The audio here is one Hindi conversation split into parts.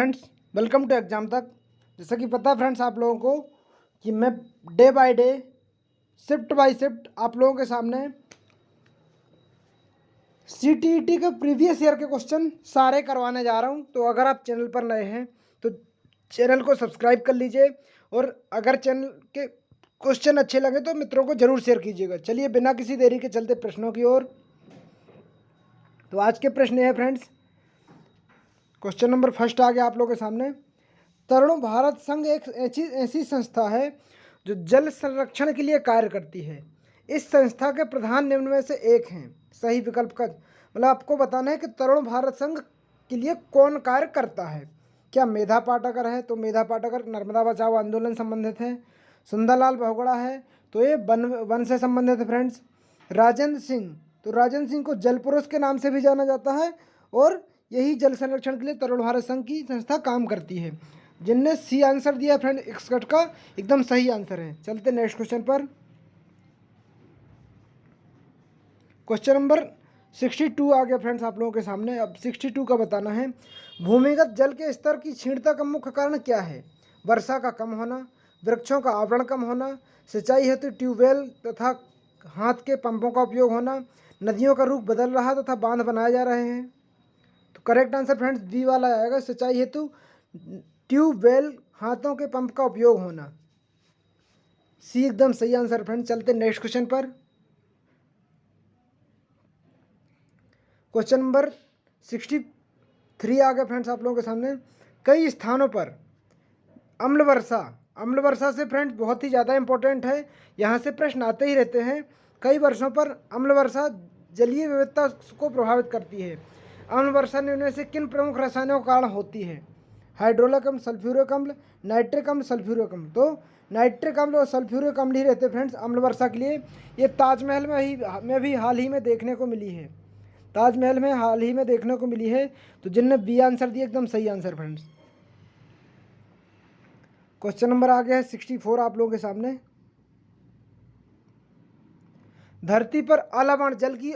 फ्रेंड्स, वेलकम टू एग्ज़ाम तक। जैसा कि पता है फ्रेंड्स आप लोगों को कि मैं day by day shift by shift आप लोगों के सामने CTET के प्रीवियस ईयर के क्वेश्चन सारे करवाने जा रहा हूं। तो अगर आप चैनल पर नए हैं तो चैनल को सब्सक्राइब कर लीजिए और अगर चैनल के क्वेश्चन अच्छे लगे तो मित्रों को ज़रूर शेयर कीजिएगा। चलिए बिना किसी देरी के चलते प्रश्नों की ओर। तो आज के प्रश्न है फ्रेंड्स, क्वेश्चन नंबर फर्स्ट आ गया आप लोगों के सामने। तरुण भारत संघ एक ऐसी संस्था है जो जल संरक्षण के लिए कार्य करती है। इस संस्था के प्रधान निम्न में से एक हैं। सही विकल्प का मतलब आपको बताना है कि तरुण भारत संघ के लिए कौन कार्य करता है। क्या मेधा पाटकर है? तो मेधा पाटकर नर्मदा बचाओ आंदोलन संबंधित है। सुंदरलाल बहुगुणा है तो ये वन से संबंधित है फ्रेंड्स। राजेंद्र सिंह, तो राजेंद्र सिंह को जल पुरुष के नाम से भी जाना जाता है और यही जल संरक्षण के लिए तरुण भारत संघ की संस्था काम करती है। जिनने सी आंसर दिया फ्रेंड 61 का एकदम सही आंसर है। चलते नेक्स्ट क्वेश्चन पर। क्वेश्चन नंबर 62 आ गया फ्रेंड्स आप लोगों के सामने। अब 62 का बताना है, भूमिगत जल के स्तर की क्षीणता का मुख्य कारण क्या है? वर्षा का कम होना, वृक्षों का आवरण कम होना, सिंचाई हेतु ट्यूबवेल तथा हाथ के पंपों का उपयोग होना, नदियों का रूप बदल रहा तथा बांध बनाए जा रहे हैं। तो करेक्ट आंसर फ्रेंड्स बी वाला आएगा, सिंचाई हेतु ट्यूबवेल हाथों के पंप का उपयोग होना। सी एकदम सही आंसर फ्रेंड्स। चलते नेक्स्ट क्वेश्चन पर। क्वेश्चन नंबर 63 आ गया फ्रेंड्स आप लोगों के सामने। कई स्थानों पर अम्ल वर्षा से फ्रेंड्स बहुत ही ज़्यादा इंपॉर्टेंट है, यहाँ से प्रश्न आते ही रहते हैं। कई वर्षों पर अम्ल वर्षा जलीय विविधता को प्रभावित करती है। अम्ल वर्षा निम्न में से किन प्रमुख रसायनों के कारण होती है? हाइड्रोलिक अम्ल, सल्फ्यूरिक अम्ल, नाइट्रिक अम्ल, सल्फ्यूरिक अम्ल। तो नाइट्रिक अम्ल और सल्फ्यूरिक अम्ल ही रहते फ्रेंड्स अम्ल वर्षा के लिए। ये ताजमहल में भी हाल ही में देखने को मिली है। ताजमहल में हाल ही में देखने को मिली है। तो जिनने बी आंसर दिया एकदम सही आंसर फ्रेंड्स। क्वेश्चन नंबर आ गया है 64 आप लोगों के सामने। धरती पर अलवण जल की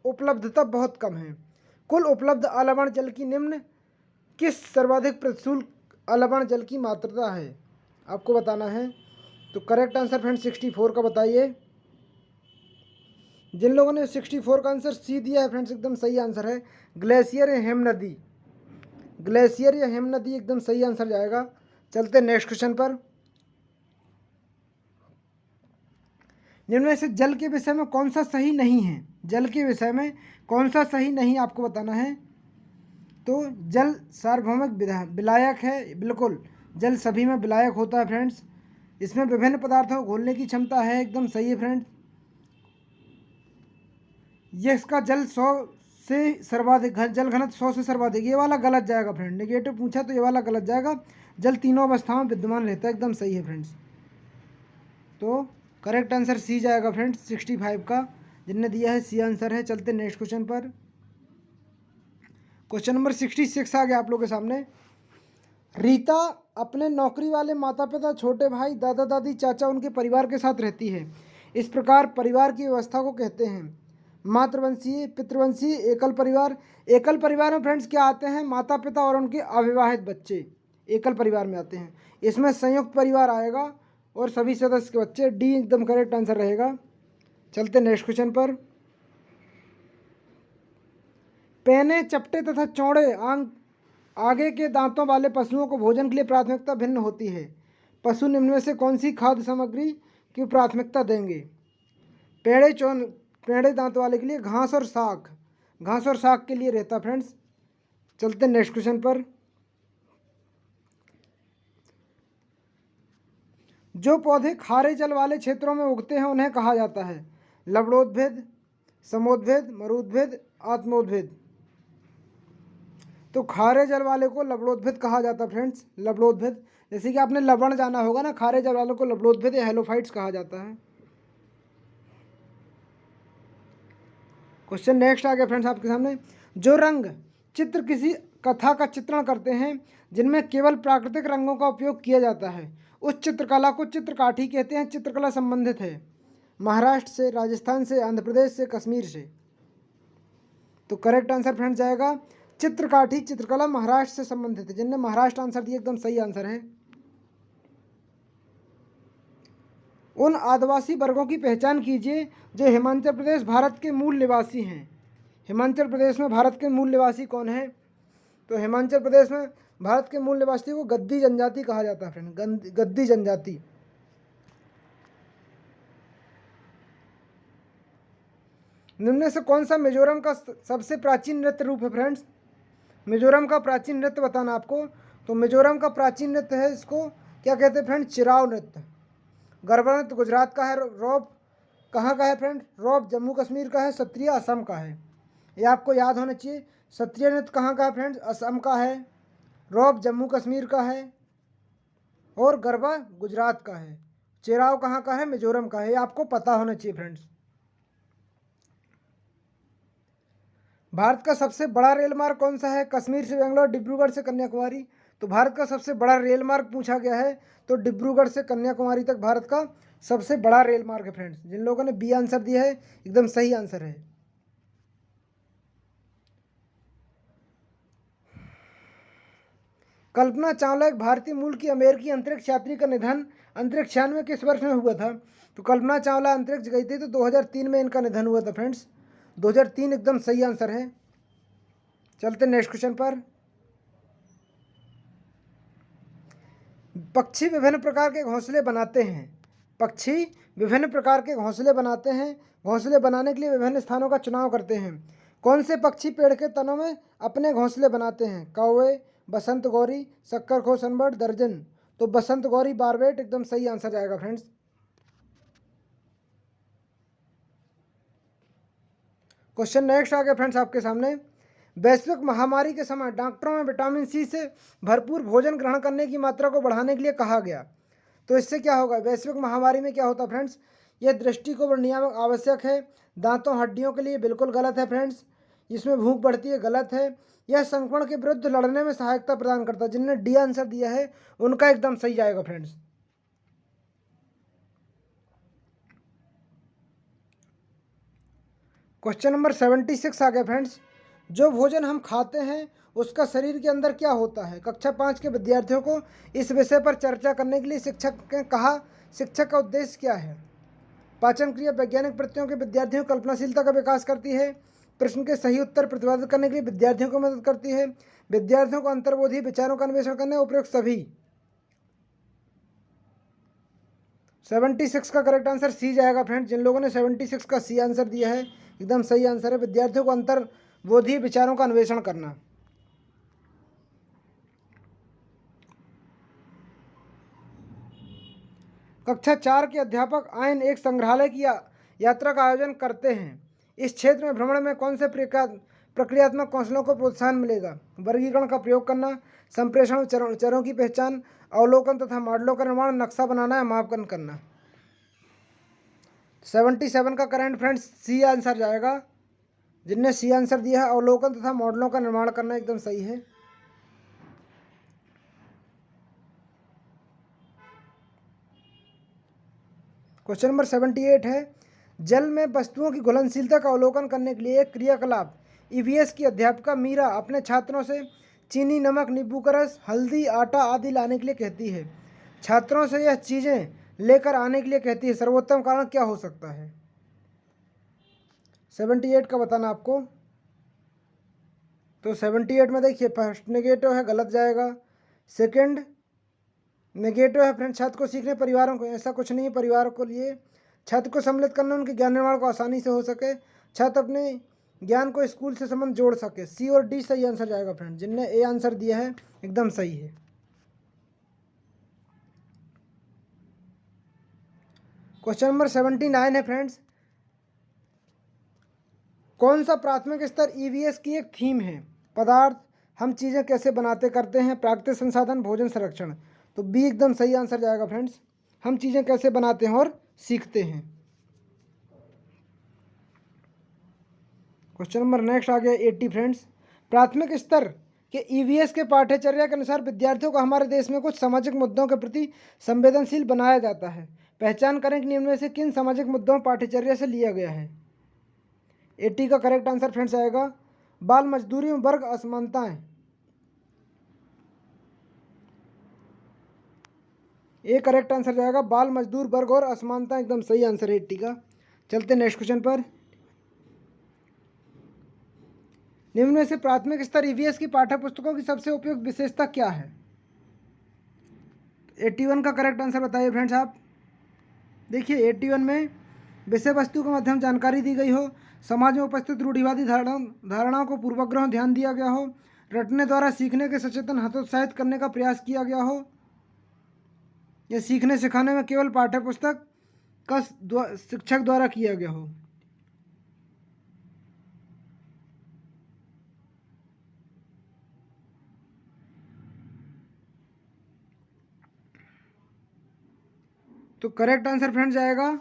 उपलब्धता बहुत कम है। कुल उपलब्ध अलवण जल की निम्न किस सर्वाधिक प्रतिशुल्क अलवण जल की मात्रा है? आपको बताना है। तो करेक्ट आंसर फ्रेंड्स 64 का बताइए। जिन लोगों ने 64 का आंसर सी दिया है फ्रेंड्स एकदम सही आंसर है, ग्लेशियर या हेमनदी। ग्लेशियर या हेमनदी एकदम सही आंसर जाएगा। चलते नेक्स्ट क्वेश्चन पर। जिनमें से जल के विषय में कौन सा सही नहीं है? जल के विषय में कौन सा सही नहीं आपको बताना है। तो जल सार्वभौमिक विलायक है, बिल्कुल जल सभी में विलायक होता है फ्रेंड्स। इसमें विभिन्न पदार्थों को घोलने की क्षमता है, एकदम सही है फ्रेंड्स। ये इसका जल 100 से सर्वाधिक जल घनत्व 100 से सर्वाधिक, ये वाला गलत जाएगा फ्रेंड। नेगेटिव पूछा तो ये वाला गलत जाएगा। जल तीनों अवस्थाओं में विद्यमान रहता है, एकदम सही है फ्रेंड्स। तो करेक्ट आंसर सी जाएगा फ्रेंड्स 65 का, जिनने दिया है सी आंसर है। चलते नेक्स्ट क्वेश्चन पर। क्वेश्चन नंबर 66 आ गया आप लोगों के सामने। रीता अपने नौकरी वाले माता पिता, छोटे भाई, दादा दादी, चाचा उनके परिवार के साथ रहती है। इस प्रकार परिवार की व्यवस्था को कहते हैं मातृवंशीय, पितृवंशीय, एकल परिवार। एकल परिवार में फ्रेंड्स क्या आते हैं? माता पिता और उनके अविवाहित बच्चे एकल परिवार में आते हैं। इसमें संयुक्त परिवार आएगा और सभी सदस्य के बच्चे। डी एकदम करेक्ट आंसर रहेगा। चलते नेक्स्ट क्वेश्चन पर। पैने, चपटे तथा चौड़े आगे के दांतों वाले पशुओं को भोजन के लिए प्राथमिकता भिन्न होती है। पशु निम्न में से कौन सी खाद्य सामग्री की प्राथमिकता देंगे? पेड़े दांत वाले के लिए घास और साग के लिए रहता फ्रेंड्स। चलते नेक्स्ट क्वेश्चन पर। जो पौधे खारे जल वाले क्षेत्रों में उगते हैं उन्हें कहा जाता है लवणोद्भिद, समोद्भिद, मरुद्भिद, आत्मोद्भिद। तो खारे जल वाले को लवणोद्भिद कहा जाता है फ्रेंड्स, लवणोद्भिद। जैसे कि आपने लवण जाना होगा ना, खारे जल वालों को लवणोद्भिद या हेलोफाइट्स कहा जाता है। क्वेश्चन नेक्स्ट आ गया फ्रेंड्स आपके सामने। जो रंग चित्र किसी कथा का चित्रण करते हैं जिनमें केवल प्राकृतिक रंगों का उपयोग किया जाता है, उस चित्रकला को चित्रकाठी कहते हैं। चित्रकला संबंधित है महाराष्ट्र से, राजस्थान से, आंध्र प्रदेश से, कश्मीर से। तो करेक्ट आंसर फ्रेंड्स जाएगा चित्रकाठी चित्रकला महाराष्ट्र से संबंधित है। जिनने महाराष्ट्र आंसर दिया एकदम सही आंसर है। उन आदिवासी वर्गों की पहचान कीजिए जो हिमाचल प्रदेश भारत के मूल निवासी हैं। हिमाचल प्रदेश में भारत के मूल निवासी कौन है? तो हिमाचल प्रदेश में भारत के मूल निवासी को गद्दी जनजाति कहा जाता है फ्रेंड, गद्दी जनजाति। निम्न से कौन सा मिजोरम का सबसे प्राचीन नृत्य रूप है फ्रेंड्स? मिजोरम का प्राचीन नृत्य बताना आपको। तो मिजोरम का प्राचीन नृत्य है, इसको क्या कहते हैं फ्रेंड? चिराव नृत्य। गरबा नृत्य गुजरात का है। रौब कहाँ का है फ्रेंड? रौब जम्मू कश्मीर का है। सत्रिय असम का है। ये आपको याद होना चाहिए। सत्रिय नृत्य कहाँ का है फ्रेंड्स? असम का है। रौब जम्मू कश्मीर का है और गरबा गुजरात का है। चिराव कहाँ का है? मिजोरम का है। ये आपको पता होना चाहिए फ्रेंड्स। भारत का सबसे बड़ा रेल मार्ग कौन सा है? कश्मीर से बेंगलोर, डिब्रूगढ़ से कन्याकुमारी। तो भारत का सबसे बड़ा रेल मार्ग पूछा गया है, तो डिब्रूगढ़ से कन्याकुमारी तक भारत का सबसे बड़ा रेल मार्ग है फ्रेंड्स। जिन लोगों ने बी आंसर दिया है एकदम सही आंसर है। कल्पना चावला एक भारतीय मूल की अमेरिकी अंतरिक्ष यात्री का निधन अंतरिक्ष यान में किस वर्ष में हुआ था? तो कल्पना चावला अंतरिक्ष गई थी तो 2003 में इनका निधन हुआ था फ्रेंड्स। 2003 एकदम सही आंसर है। चलते नेक्स्ट क्वेश्चन पर। पक्षी विभिन्न प्रकार के घोंसले बनाते हैं। पक्षी विभिन्न प्रकार के घोंसले बनाते हैं। घोंसले बनाने के लिए विभिन्न स्थानों का चुनाव करते हैं। कौन से पक्षी पेड़ के तनों में अपने घोंसले बनाते हैं? कौवे, बसंत गौरी, शक्करखो सनबर्ड, दर्जन। तो बसंत गौरी बारबेट एकदम सही आंसर जाएगा फ्रेंड्स। क्वेश्चन नेक्स्ट आ गया फ्रेंड्स आपके सामने। वैश्विक महामारी के समय डॉक्टरों में विटामिन सी से भरपूर भोजन ग्रहण करने की मात्रा को बढ़ाने के लिए कहा गया। तो इससे क्या होगा? वैश्विक महामारी में क्या होता है फ्रेंड्स? यह दृष्टि को नियामक आवश्यक है। दांतों हड्डियों के लिए बिल्कुल गलत है फ्रेंड्स। इसमें भूख बढ़ती है, गलत है। यह संक्रमण के विरुद्ध लड़ने में सहायता प्रदान करता है। जिनने डी आंसर दिया है उनका एकदम सही जाएगा फ्रेंड्स। क्वेश्चन नंबर 76 आ गया फ्रेंड्स। जो भोजन हम खाते हैं उसका शरीर के अंदर क्या होता है? कक्षा 5 के विद्यार्थियों को इस विषय पर चर्चा करने के लिए शिक्षक ने कहा। शिक्षक का उद्देश्य क्या है? पाचन क्रिया वैज्ञानिक प्रत्ययों के विद्यार्थियों की कल्पनाशीलता का विकास करती है। प्रश्न के सही उत्तर प्रतिपादित करने के लिए विद्यार्थियों को मदद करती है। विद्यार्थियों को अंतर्बोधि विचारों का अन्वेषण करने उपयुक्त सभी। 76 का करेक्ट आंसर सी जाएगा फ्रेंड्स। जिन लोगों ने 76 का सी आंसर दिया है एकदम सही आंसर है। विद्यार्थियों को अंतर्बोधि विचारों का अन्वेषण करना। कक्षा 4 के अध्यापक आयन एक संग्रहालय की यात्रा का आयोजन करते हैं। इस क्षेत्र में भ्रमण में कौन से प्रक्रियात्मक कौशलों को प्रोत्साहन मिलेगा? वर्गीकरण का प्रयोग करना, संप्रेषण चरों की पहचान, अवलोकन तथा मॉडलों का निर्माण, नक्शा बनाना या मापांकन करना। 77 का करेंट फ्रेंड्स सी आंसर जाएगा। जिनने सी आंसर दिया है अवलोकन तथा मॉडलों का निर्माण करना एकदम सही है। क्वेश्चन नंबर 78 है। जल में वस्तुओं की घुलनशीलता का अवलोकन करने के लिए एक क्रियाकलाप ईवीएस की अध्यापिका मीरा अपने छात्रों से चीनी, नमक, नींबू का रस, हल्दी, आटा आदि लाने के लिए कहती है। छात्रों से यह चीज़ें लेकर आने के लिए कहती है। सर्वोत्तम कारण क्या हो सकता है? 78 का बताना आपको। तो 78 में देखिए फर्स्ट नेगेटिव है, गलत जाएगा। सेकंड नेगेटिव है फ्रेंड, छात्र को सीखने परिवारों को, ऐसा कुछ नहीं है परिवारों को लिए। छात्र को सम्मिलित करना उनके ज्ञान निर्माण को आसानी से हो सके। छात्र अपने ज्ञान को स्कूल से संबंध जोड़ सके। सी और डी सही आंसर जाएगा फ्रेंड। जिनने ए आंसर दिया है एकदम सही है। क्वेश्चन नंबर 79 है फ्रेंड्स। कौन सा प्राथमिक स्तर ईवीएस की एक थीम है? पदार्थ, हम चीज़ें कैसे बनाते करते हैं, प्राकृतिक संसाधन, भोजन संरक्षण। तो बी एकदम सही आंसर जाएगा फ्रेंड्स। हम चीज़ें कैसे बनाते हैं और सीखते हैं। क्वेश्चन नंबर नेक्स्ट आ गया 80 फ्रेंड्स। प्राथमिक स्तर के ईवीएस के पाठ्यचर्या के अनुसार विद्यार्थियों को हमारे देश में कुछ सामाजिक मुद्दों के प्रति संवेदनशील बनाया जाता है। पहचान करें कि निम्न में से किन सामाजिक मुद्दों पाठ्यचर्या से लिया गया है। 80 का करेक्ट आंसर फ्रेंड्स आएगा बाल मजदूरी एवं वर्ग असमानताएं। ये करेक्ट आंसर जाएगा, बाल मजदूर वर्ग और असमानता एकदम सही आंसर है 80 का। चलते नेक्स्ट क्वेश्चन पर। निम्न में से प्राथमिक स्तर ईवीएस की पाठ्य पुस्तकों की सबसे उपयुक्त विशेषता क्या है? 81 का करेक्ट आंसर बताइए फ्रेंड्स आप। देखिए 81 में विषय वस्तु के माध्यम जानकारी दी गई हो, समाज में उपस्थित रूढ़िवादी धारणाओं को पूर्वाग्रह ध्यान दिया गया हो, रटने द्वारा सीखने के सचेतन हतोत्साहित करने का प्रयास किया गया हो, या सीखने सिखाने में केवल पाठ्य पुस्तक का शिक्षक द्वारा किया गया हो। तो करेक्ट आंसर फ्रेंड्स जाएगा,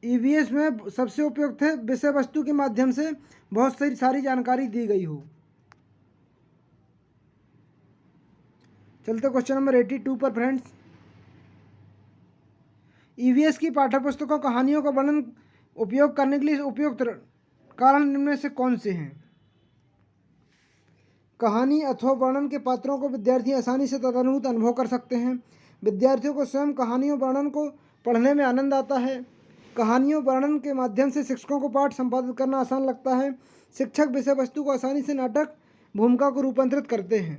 ईवीएस में सबसे उपयुक्त है विषय वस्तु के माध्यम से बहुत सारी जानकारी दी गई हो। चलते क्वेश्चन नंबर 82 पर फ्रेंड्स। ईवीएस की पाठ्यपुस्तकों कहानियों का वर्णन उपयोग करने के लिए उपयुक्त कारण निम्न में से कौन से हैं? कहानी अथवा वर्णन के पात्रों को विद्यार्थी आसानी से तदनुभूत अनुभव कर सकते हैं। विद्यार्थियों को स्वयं कहानियों वर्णन को पढ़ने में आनंद आता है। कहानियों वर्णन के माध्यम से शिक्षकों को पाठ संपादित करना आसान लगता है। शिक्षक विषय वस्तु को आसानी से नाटक भूमिका को रूपांतरित करते हैं।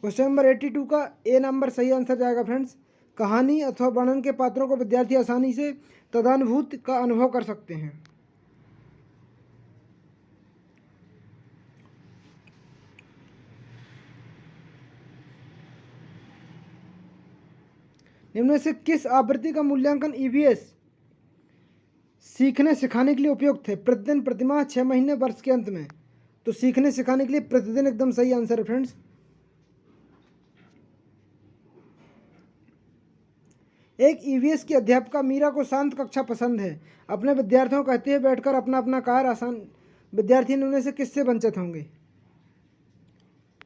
क्वेश्चन नंबर 82 का ए नंबर सही आंसर जाएगा फ्रेंड्स। कहानी अथवा वर्णन के पात्रों को विद्यार्थी आसानी से तदानुभूत का अनुभव कर सकते हैं। निम्न में से किस आवृत्ति का मूल्यांकन ईवीएस सीखने सिखाने के लिए उपयुक्त है? प्रतिदिन, प्रतिमाह, 6 महीने, वर्ष के अंत में? तो सीखने सिखाने के लिए प्रतिदिन एकदम सही आंसर है फ्रेंड्स। एक ईवीएस की अध्यापिका मीरा को शांत कक्षा पसंद है। अपने विद्यार्थियों को कहती है बैठकर अपना अपना कार्य आसान। विद्यार्थी इनमें से किससे वंचित होंगे?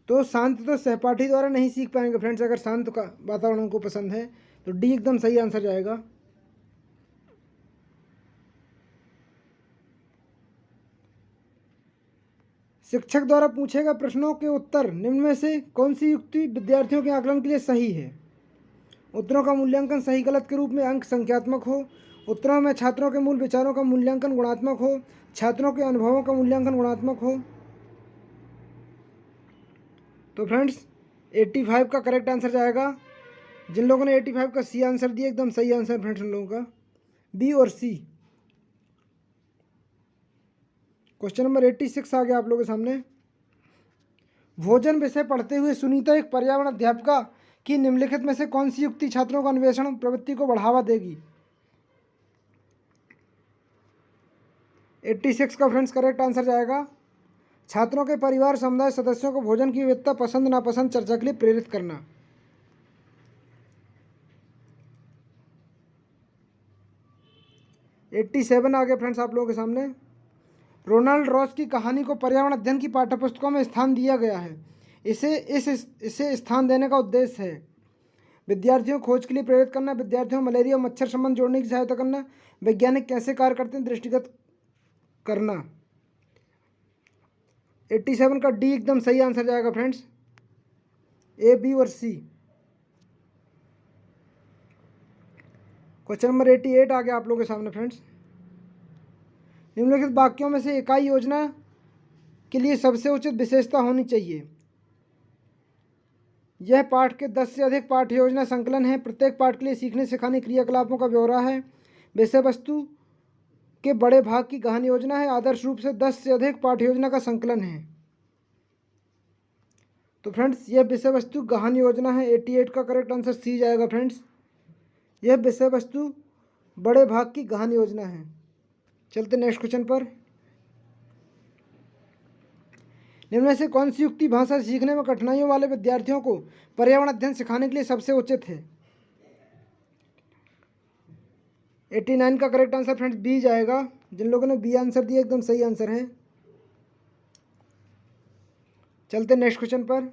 तो शांत तो सहपाठी द्वारा नहीं सीख पाएंगे फ्रेंड्स, अगर शांत का वातावरण उनको पसंद है तो डी एकदम सही आंसर जाएगा। शिक्षक द्वारा पूछे गए प्रश्नों के उत्तर निम्न में से कौन सी युक्ति विद्यार्थियों के आकलन के लिए सही है? उत्तरों का मूल्यांकन सही गलत के रूप में अंक संख्यात्मक हो। उत्तरों में छात्रों के मूल विचारों का मूल्यांकन गुणात्मक हो। छात्रों के अनुभवों का मूल्यांकन गुणात्मक हो। तो फ्रेंड्स 85 का करेक्ट आंसर जाएगा। जिन लोगों ने 85 का सी आंसर दिया एकदम सही आंसर फ्रेंड्स उन लोगों का बी और सी। क्वेश्चन नंबर 86 आ गया आप लोगों के सामने। भोजन विषय पढ़ते हुए सुनीता एक पर्यावरण अध्यापिका की निम्नलिखित में से कौन सी युक्ति छात्रों को अन्वेषण प्रवृत्ति को बढ़ावा देगी? 86 का फ्रेंड्स करेक्ट आंसर जाएगा, छात्रों के परिवार समुदाय सदस्यों को भोजन की विविधता, पसंद नापसंद चर्चा के लिए प्रेरित करना। एट्टी 87 आ गया फ्रेंड्स आप लोगों के सामने। रोनाल्ड रॉस की कहानी को पर्यावरण अध्ययन की पाठ्यपुस्तकों में स्थान दिया गया है। इसे स्थान देने का उद्देश्य है विद्यार्थियों को खोज के लिए प्रेरित करना, विद्यार्थियों में मलेरिया और मच्छर संबंध जोड़ने की सहायता करना, वैज्ञानिक कैसे कार्य करते हैं दृष्टिगत करना। 87 का डी एकदम सही आंसर जाएगा फ्रेंड्स, ए बी और सी। क्वेश्चन नंबर 88 आ गया आप लोगों के सामने फ्रेंड्स। निम्नलिखित वाक्यों में से इकाई योजना के लिए सबसे उचित विशेषता होनी चाहिए। यह पाठ के 10 से अधिक पाठ्य योजना संकलन है। प्रत्येक पाठ के लिए सीखने सिखाने क्रियाकलापों का ब्यौरा है। विषय वस्तु के बड़े भाग की गहन योजना है। आदर्श रूप से 10 से अधिक पाठ्य योजना का संकलन है। तो फ्रेंड्स यह विषय वस्तु गहन योजना है। 88 का करेक्ट आंसर सी जाएगा फ्रेंड्स, यह विषय वस्तु बड़े भाग की गहन योजना है। चलते नेक्स्ट क्वेश्चन पर। निम्न में से कौन सी युक्ति भाषा सीखने में कठिनाइयों वाले विद्यार्थियों को पर्यावरण अध्ययन सिखाने के लिए सबसे उचित है? 89 का करेक्ट आंसर फ्रेंड्स बी जाएगा। जिन लोगों ने बी आंसर दिया एकदम सही आंसर है। चलते नेक्स्ट क्वेश्चन पर।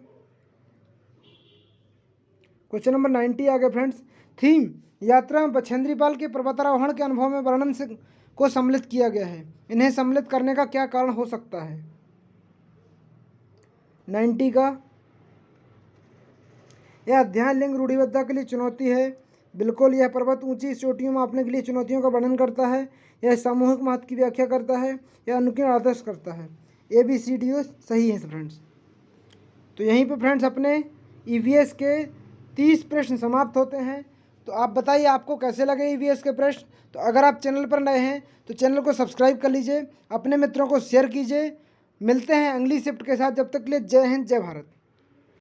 क्वेश्चन नंबर 90 आ गया फ्रेंड्स। थीम, यात्रा में बछेंद्रीपाल के पर्वतारोहण के अनुभव में वर्णन से को सम्मिलित किया गया है। इन्हें सम्मिलित करने का क्या कारण हो सकता है? 90 का, यह अध्ययन लिंग रूढ़िबद्धता के लिए चुनौती है। बिल्कुल, यह पर्वत ऊंची चोटियों में मापने के लिए चुनौतियों का वर्णन करता है। यह सामूहिक महत्व की व्याख्या करता है। यह अनुकीर्ण आदर्श करता है। ABCD सही है फ्रेंड्स। तो यहीं पे फ्रेंड्स अपने EVS के 30 प्रश्न समाप्त होते हैं। तो आप बताइए आपको कैसे लगे EVS के प्रश्न। तो अगर आप चैनल पर नए हैं तो चैनल को सब्सक्राइब कर लीजिए, अपने मित्रों को शेयर कीजिए। मिलते हैं अगली शिफ्ट के साथ, जब तक के लिए जय हिंद जय भारत।